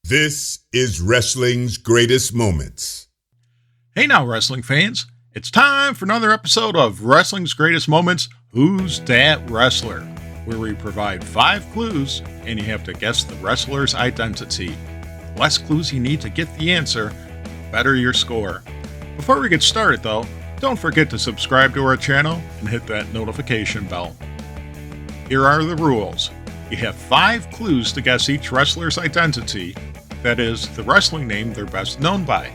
This is wrestling's greatest moments. Hey now, wrestling fans. It's time for another episode of Wrestling's Greatest Moments, Who's Dat Wrestler? Where we provide 5 clues and you have to guess the wrestler's identity. The less clues you need to get the answer, the better your score. Before we get started though, don't forget to subscribe to our channel and hit that notification bell. Here are the rules. You have 5 clues to guess each wrestler's identity, that is, the wrestling name they're best known by.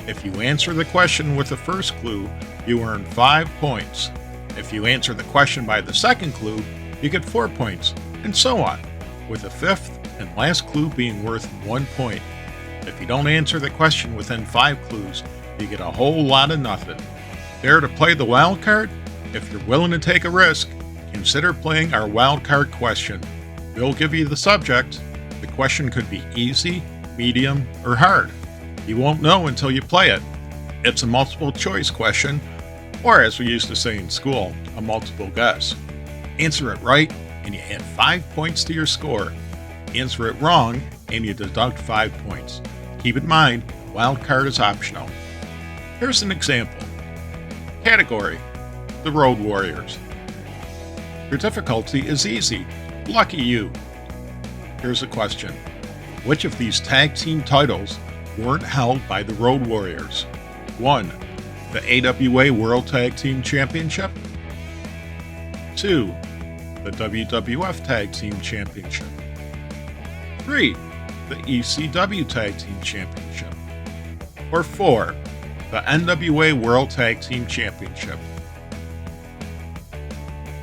If you answer the question with the first clue, you earn 5 points. If you answer the question by the second clue, you get 4 points, and so on, with the 5th and last clue being worth 1 point. If you don't answer the question within 5 clues, you get a whole lot of nothing. Dare to play the wild card? If you're willing to take a risk, consider playing our wild card question. We'll give you the subject. The question could be easy, medium, or hard. You won't know until you play it. It's a multiple choice question, or as we used to say in school, a multiple guess. Answer it right, and you add 5 points to your score. Answer it wrong, and you deduct 5 points. Keep in mind, wild card is optional. Here's an example. Category: The Road Warriors. Your difficulty is easy. Lucky you. Here's a question. Which of these tag team titles weren't held by the Road Warriors? 1. The AWA World Tag Team Championship. 2. The WWF Tag Team Championship. 3. The ECW Tag Team Championship. Or 4. The NWA World Tag Team Championship.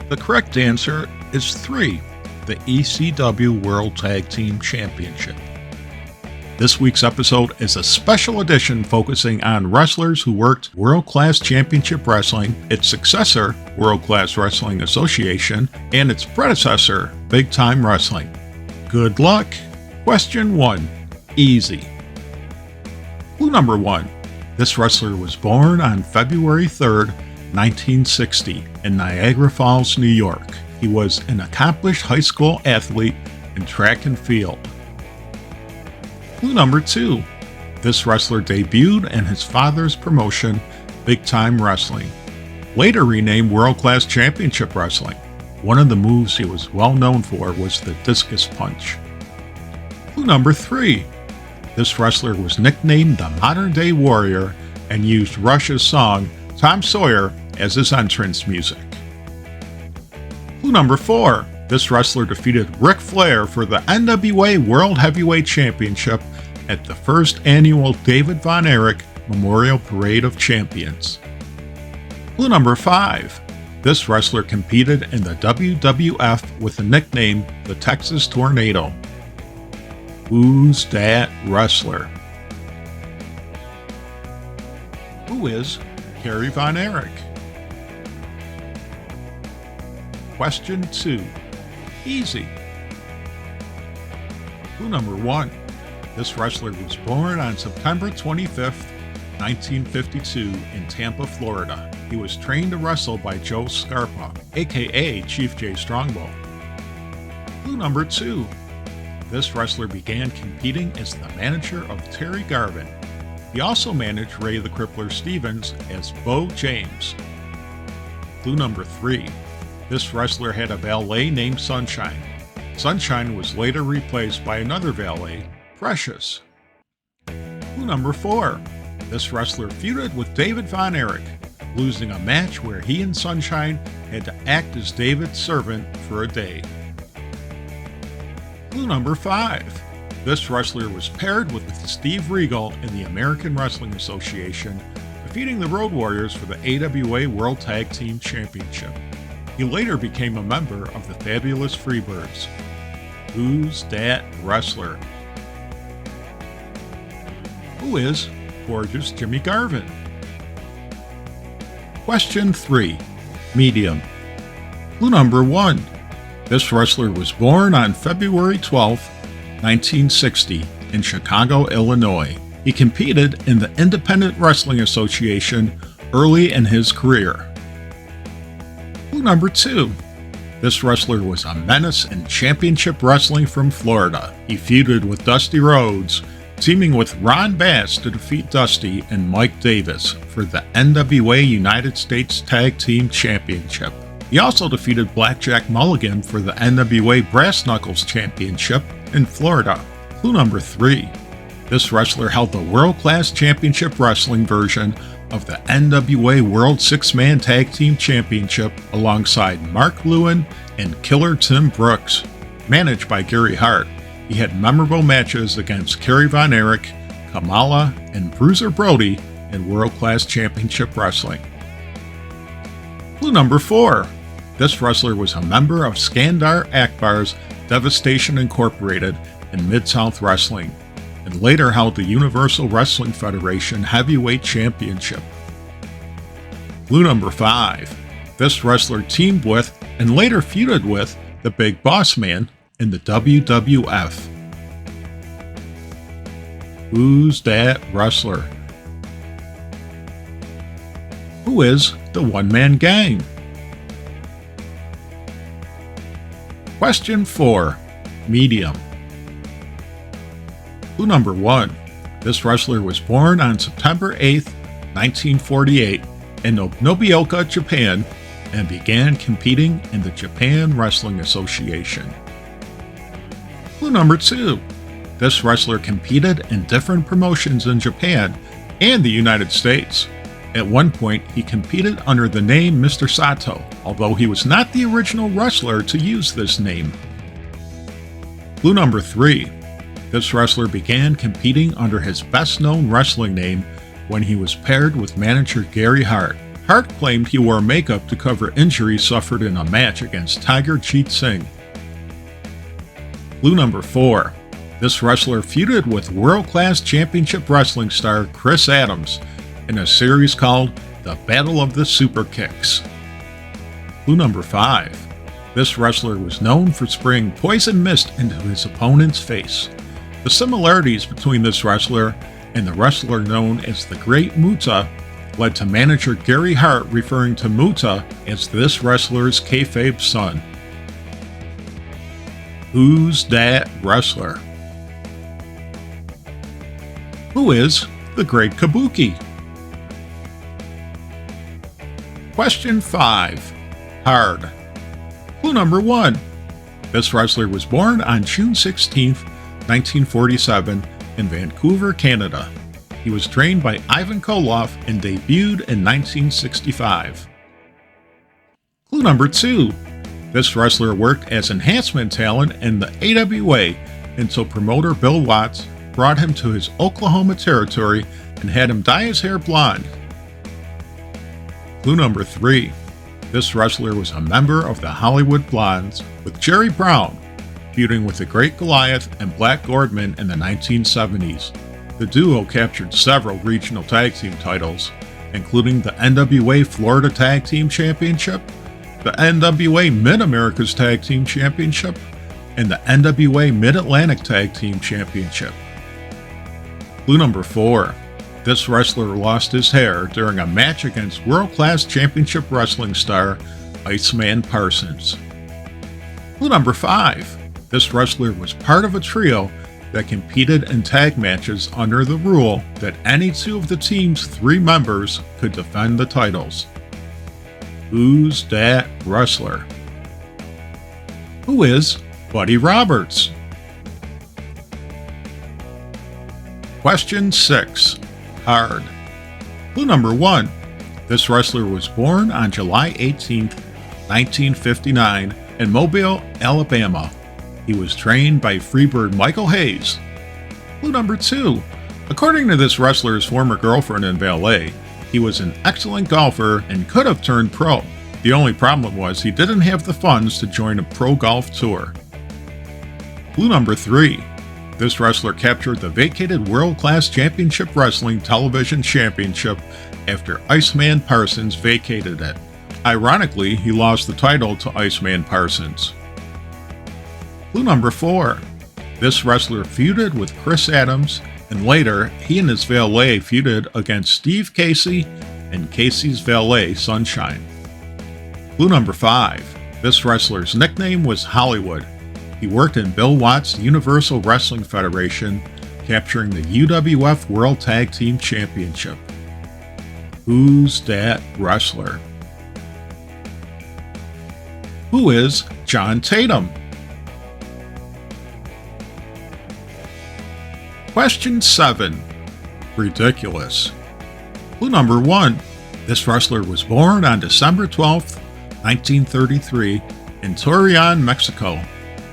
The correct answer is 3. The ECW World Tag Team Championship. This week's episode is a special edition focusing on wrestlers who worked World Class Championship Wrestling, its successor, World Class Wrestling Association, and its predecessor, Big Time Wrestling. Good luck! Question 1. Easy. Clue number 1. This wrestler was born on February 3rd, 1960, in Niagara Falls, New York. He was an accomplished high school athlete in track and field. Clue number 2. This wrestler debuted in his father's promotion, Big Time Wrestling, later renamed World Class Championship Wrestling. One of the moves he was well known for was the discus punch. Clue number 3. This wrestler was nicknamed the Modern Day Warrior and used Rush's song Tom Sawyer as his entrance music. Clue number 4. This wrestler defeated Ric Flair for the NWA World Heavyweight Championship at the first annual David Von Erich Memorial Parade of Champions. Clue number 5. This wrestler competed in the WWF with the nickname the Texas Tornado. Who's Dat Wrestler? Who is Kerry Von Erich? Question 2. Easy. Clue number 1. This wrestler was born on September 25th, 1952 in Tampa, Florida. He was trained to wrestle by Joe Scarpa, aka Chief Jay Strongbow. Clue number 2. This wrestler began competing as the manager of Terry Garvin. He also managed Ray the Crippler Stevens as Bo James. Clue number 3. This wrestler had a valet named Sunshine. Sunshine was later replaced by another valet, Precious. Clue number 4. This wrestler feuded with David Von Erich, losing a match where he and Sunshine had to act as David's servant for a day. Clue number 5. This wrestler was paired with Steve Regal in the American Wrestling Association, defeating the Road Warriors for the AWA World Tag Team Championship. He later became a member of the Fabulous Freebirds. Who's Dat Wrestler? Who is Gorgeous Jimmy Garvin? Question 3. Medium. Clue number 1. This wrestler was born on February 12, 1960, in Chicago, Illinois. He competed in the Independent Wrestling Association early in his career. Clue number 2. This wrestler was a menace in championship wrestling from Florida. He feuded with Dusty Rhodes, teaming with Ron Bass to defeat Dusty and Mike Davis for the NWA United States Tag Team Championship. He also defeated Blackjack Mulligan for the NWA Brass Knuckles Championship in Florida. Clue number 3. This wrestler held the World Class Championship Wrestling version of the NWA World Six-Man Tag Team Championship alongside Mark Lewin and Killer Tim Brooks. Managed by Gary Hart, he had memorable matches against Kerry Von Erich, Kamala, and Bruiser Brody in World Class Championship Wrestling. Clue number 4. This wrestler was a member of Skandar Akbar's Devastation Incorporated in Mid-South Wrestling, and later held the Universal Wrestling Federation Heavyweight Championship. Clue number 5. This wrestler teamed with and later feuded with the Big Boss Man in the WWF. Who's that wrestler? Who is the One-Man Gang? Question 4. Medium. Clue number 1. This wrestler was born on September 8, 1948 in Nobioka, Japan, and began competing in the Japan Wrestling Association. Clue number 2. This wrestler competed in different promotions in Japan and the United States. At one point, he competed under the name Mr. Sato, although he was not the original wrestler to use this name. Clue number 3. This wrestler began competing under his best-known wrestling name when he was paired with manager Gary Hart. Hart claimed he wore makeup to cover injuries suffered in a match against Tiger Jeet Singh. Clue number 4. This wrestler feuded with world-class championship wrestling star Chris Adams in a series called The Battle of the Super Kicks. Clue number 5. This wrestler was known for spraying poison mist into his opponent's face. The similarities between this wrestler and the wrestler known as the Great Muta led to manager Gary Hart referring to Muta as this wrestler's kayfabe son. Who's that wrestler? Who is the Great Kabuki? Question 5. Hard. Clue number 1. This wrestler was born on June 16, 1947 in Vancouver, Canada. He was trained by Ivan Koloff and debuted in 1965. Clue number 2. This wrestler worked as enhancement talent in the AWA until promoter Bill Watts brought him to his Oklahoma territory and had him dye his hair blonde. Clue number 3. This wrestler was a member of the Hollywood Blondes with Jerry Brown, feuding with the Great Goliath and Black Gordman in the 1970s. The duo captured several regional tag team titles, including the NWA Florida Tag Team Championship, the NWA Mid-Americas Tag Team Championship, and the NWA Mid-Atlantic Tag Team Championship. Clue number 4. This wrestler lost his hair during a match against world-class championship wrestling star Iceman Parsons. Clue number 5. This wrestler was part of a trio that competed in tag matches under the rule that any two of the team's 3 members could defend the titles. Who's that wrestler? Who is Buddy Roberts? Question 6. Hard. Clue number 1. This wrestler was born on July 18, 1959 in Mobile, Alabama. He was trained by Freebird Michael Hayes. Clue number 2. According to this wrestler's former girlfriend in valet, he was an excellent golfer and could have turned pro. The only problem was he didn't have the funds to join a pro golf tour. Clue number 3. This wrestler captured the vacated World Class Championship Wrestling Television Championship after Iceman Parsons vacated it. Ironically, he lost the title to Iceman Parsons. Clue number 4. This wrestler feuded with Chris Adams, and later he and his valet feuded against Steve Casey and Casey's valet Sunshine. Clue number 5. This wrestler's nickname was Hollywood. He worked in Bill Watts' Universal Wrestling Federation, capturing the UWF World Tag Team Championship. Who's Dat Wrestler? Who is John Tatum? Question 7. Ridiculous. Clue number 1. This wrestler was born on December 12, 1933, in Torreon, Mexico.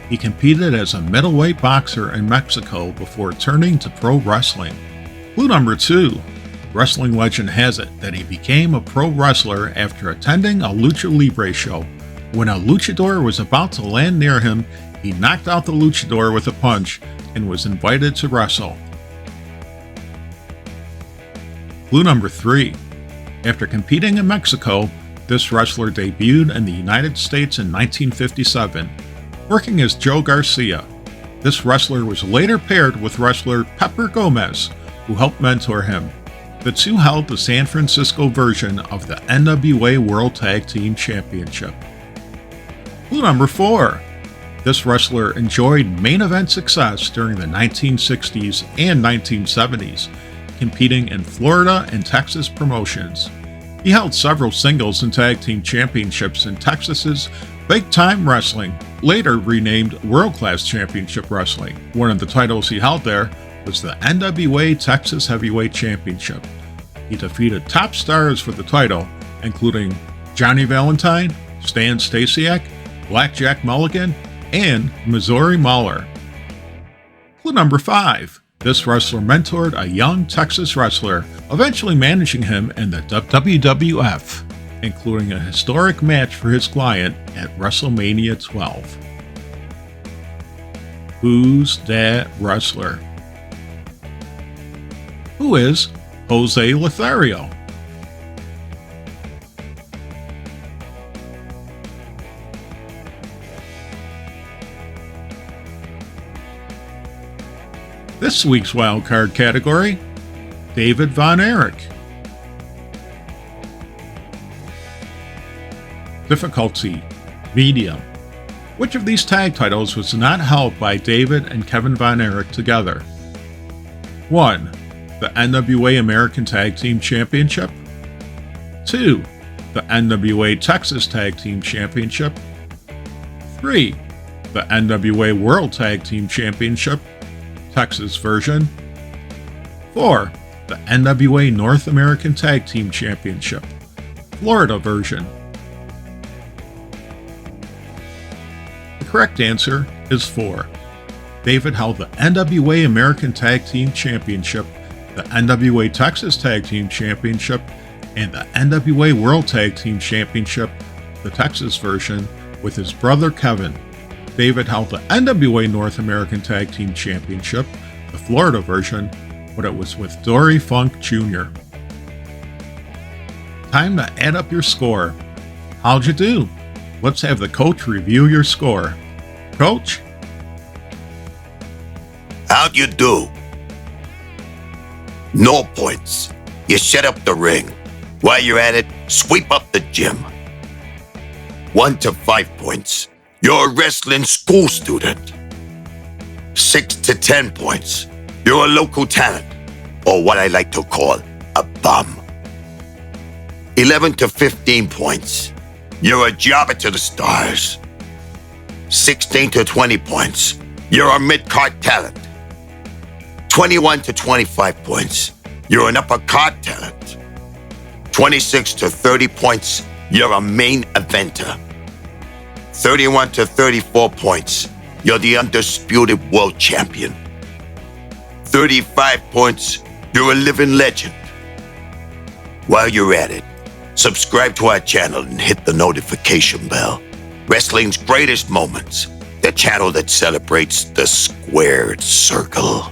He competed as a middleweight boxer in Mexico before turning to pro wrestling. Clue number 2. Wrestling legend has it that he became a pro wrestler after attending a lucha libre show. When a luchador was about to land near him, he knocked out the luchador with a punch and was invited to wrestle. Clue number 3. After competing in Mexico, this wrestler debuted in the United States in 1957, working as Joe Garcia. This wrestler was later paired with wrestler Pepper Gomez, who helped mentor him. The two held the San Francisco version of the NWA World Tag Team Championship. Clue number 4. This wrestler enjoyed main event success during the 1960s and 1970s, competing in Florida and Texas promotions. He held several singles and tag team championships in Texas's Big Time Wrestling, later renamed World Class Championship Wrestling. One of the titles he held there was the NWA Texas Heavyweight Championship. He defeated top stars for the title, including Johnny Valentine, Stan Stasiak, Blackjack Mulligan, and Missouri Mauler. Clue number 5. This wrestler mentored a young Texas wrestler, eventually managing him in the WWF, including a historic match for his client at WrestleMania 12. Who's Dat Wrestler? Who is Jose Lothario? This week's wildcard category, David Von Erich. Difficulty, medium. Which of these tag titles was not held by David and Kevin Von Erich together? 1. The NWA American Tag Team Championship. 2. The NWA Texas Tag Team Championship. 3. The NWA World Tag Team Championship, Texas version. 4. The NWA North American Tag Team Championship, Florida version. The correct answer is 4. David held the NWA American Tag Team Championship, the NWA Texas Tag Team Championship, and the NWA World Tag Team Championship, the Texas version, with his brother Kevin. David held the NWA North American Tag Team Championship, the Florida version, but it was with Dory Funk Jr. Time to add up your score. How'd you do? Let's have the coach review your score. Coach? How'd you do? No points. You set up the ring. While you're at it, sweep up the gym. 1 to 5 points. You're a wrestling school student. 6 to 10 points. You're a local talent, or what I like to call a bum. 11 to 15 points. You're a jobber to the stars. 16 to 20 points. You're a mid-card talent. 21 to 25 points. You're an upper-card talent. 26 to 30 points. You're a main eventer. 31 to 34 points. You're the undisputed world champion. 35 points. You're a living legend. While you're at it, subscribe to our channel and hit the notification bell. Wrestling's greatest moments. The channel that celebrates the squared circle.